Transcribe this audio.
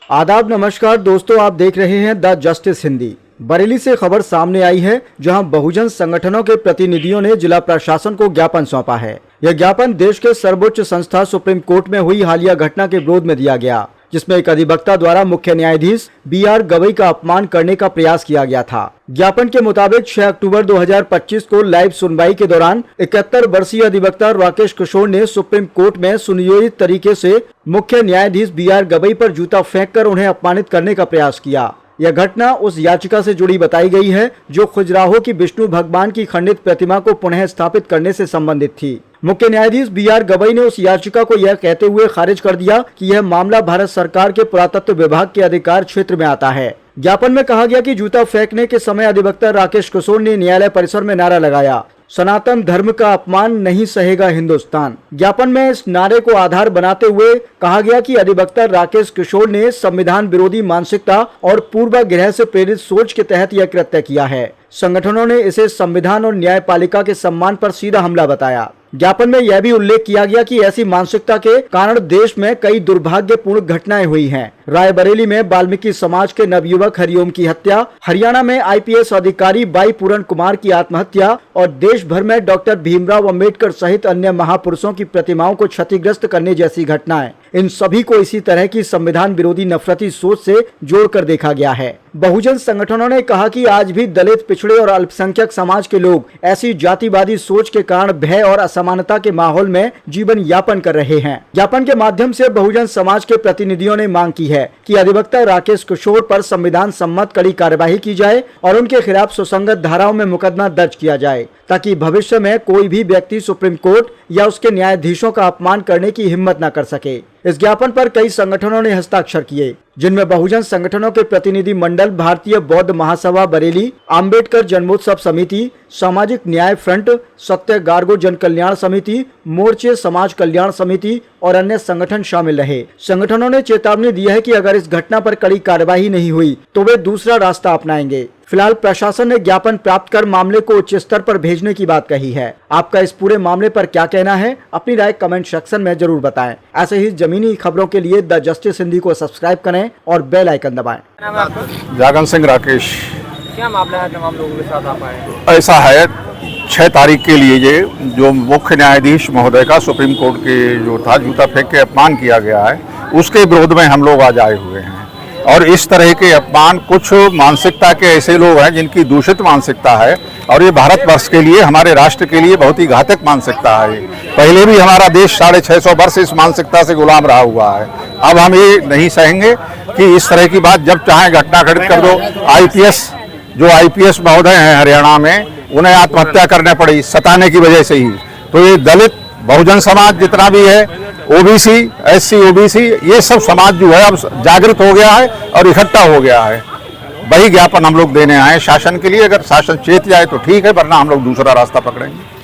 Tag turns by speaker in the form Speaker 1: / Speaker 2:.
Speaker 1: आदाब, नमस्कार दोस्तों, आप देख रहे हैं द जस्टिस हिंदी। बरेली से खबर सामने आई है जहां बहुजन संगठनों के प्रतिनिधियों ने जिला प्रशासन को ज्ञापन सौंपा है। यह ज्ञापन देश के सर्वोच्च संस्था सुप्रीम कोर्ट में हुई हालिया घटना के विरोध में दिया गया, जिसमें एक अधिवक्ता द्वारा मुख्य न्यायाधीश BR गवई का अपमान करने का प्रयास किया गया था। ज्ञापन के मुताबिक 6 अक्टूबर 2025 को लाइव सुनवाई के दौरान 71 वर्षीय अधिवक्ता राकेश किशोर ने सुप्रीम कोर्ट में सुनियोजित तरीके से मुख्य न्यायाधीश BR गवई पर जूता फेंककर उन्हें अपमानित करने का प्रयास किया। यह घटना उस याचिका से जुड़ी बताई गई है जो खजुराहो की विष्णु भगवान की खंडित प्रतिमा को पुनः स्थापित करने से संबंधित थी। मुख्य न्यायाधीश BR गवई ने उस याचिका को यह कहते हुए खारिज कर दिया कि यह मामला भारत सरकार के पुरातत्व विभाग के अधिकार क्षेत्र में आता है। ज्ञापन में कहा गया कि जूता फेंकने के समय अधिवक्ता राकेश किशोर ने न्यायालय परिसर में नारा लगाया, सनातन धर्म का अपमान नहीं सहेगा हिंदुस्तान। ज्ञापन में इस नारे को आधार बनाते हुए कहा गया कि अधिवक्ता राकेश किशोर ने संविधान विरोधी मानसिकता और पूर्वाग्रह से प्रेरित सोच के तहत यह कृत्य किया है। संगठनों ने इसे संविधान और न्यायपालिका के सम्मान पर सीधा हमला बताया। ज्ञापन में यह भी उल्लेख किया गया कि ऐसी मानसिकता के कारण देश में कई दुर्भाग्यपूर्ण घटनाएं हुई हैं। रायबरेली में वाल्मीकि समाज के नवयुवक हरिओम की हत्या, हरियाणा में IPS अधिकारी बाई पूरन कुमार की आत्महत्या और देश भर में डॉक्टर भीमराव अंबेडकर सहित अन्य महापुरुषों की प्रतिमाओं को क्षतिग्रस्त करने जैसी घटनाएं, इन सभी को इसी तरह की संविधान विरोधी नफरती सोच से जोड़कर देखा गया है। बहुजन संगठनों ने कहा कि आज भी दलित, पिछड़े और अल्पसंख्यक समाज के लोग ऐसी जातिवादी सोच के कारण भय और असमानता के माहौल में जीवन यापन कर रहे हैं। ज्ञापन के माध्यम से बहुजन समाज के प्रतिनिधियों ने मांग की है कि अधिवक्ता राकेश किशोर पर संविधान सम्मत कड़ी कार्यवाही की जाए और उनके खिलाफ सुसंगत धाराओं में मुकदमा दर्ज किया जाए, ताकि भविष्य में कोई भी व्यक्ति सुप्रीम कोर्ट या उसके न्यायाधीशों का अपमान करने की हिम्मत न कर सके। इस ज्ञापन पर कई संगठनों ने हस्ताक्षर किए, जिनमें बहुजन संगठनों के प्रतिनिधि मंडल, भारतीय बौद्ध महासभा बरेली, अम्बेडकर जन्मोत्सव समिति, सामाजिक न्याय फ्रंट, सत्य गार्गो जन कल्याण समिति, मोर्चे समाज कल्याण समिति और अन्य संगठन शामिल रहे। संगठनों ने चेतावनी दी है कि अगर इस घटना पर कड़ी कार्यवाही नहीं हुई तो वे दूसरा रास्ता अपनाएंगे। फिलहाल प्रशासन ने ज्ञापन प्राप्त कर मामले को उच्च स्तर पर भेजने की बात कही है। आपका इस पूरे मामले पर क्या कहना है? अपनी राय कमेंट सेक्शन में जरूर बताएं। ऐसे ही जमीनी खबरों के लिए द जस्टिस हिंदी को सब्सक्राइब करें और बेल आइकन दबाएं।
Speaker 2: जागन सिंह राकेश।
Speaker 3: क्या मामला है? तमाम लोगों के साथ आप आए?
Speaker 2: ऐसा है, 6 तारीख के लिए ये जो मुख्य न्यायाधीश महोदय का सुप्रीम कोर्ट के जो था जूता फेंक के अपमान किया गया है, उसके विरोध में हम लोग आज आए हुए हैं। और इस तरह के अपमान कुछ मानसिकता के ऐसे लोग हैं जिनकी दूषित मानसिकता है और ये भारतवर्ष के लिए, हमारे राष्ट्र के लिए बहुत ही घातक मानसिकता है। पहले भी हमारा देश 650 वर्ष इस मानसिकता से गुलाम रहा हुआ है। अब हम ये नहीं सहेंगे कि इस तरह की बात जब चाहे घटना घटित कर दो। IPS महोदय हैं हरियाणा में, उन्हें आत्महत्या करने पड़ी सताने की वजह से ही। तो ये दलित, बहुजन समाज जितना भी है, OBC, SC, OBC, ये सब समाज जो है अब जागृत हो गया है और इकट्ठा हो गया है। वही ज्ञापन हम लोग देने आए शासन के लिए। अगर शासन चेत जाए तो ठीक है, वरना हम लोग दूसरा रास्ता पकड़ेंगे।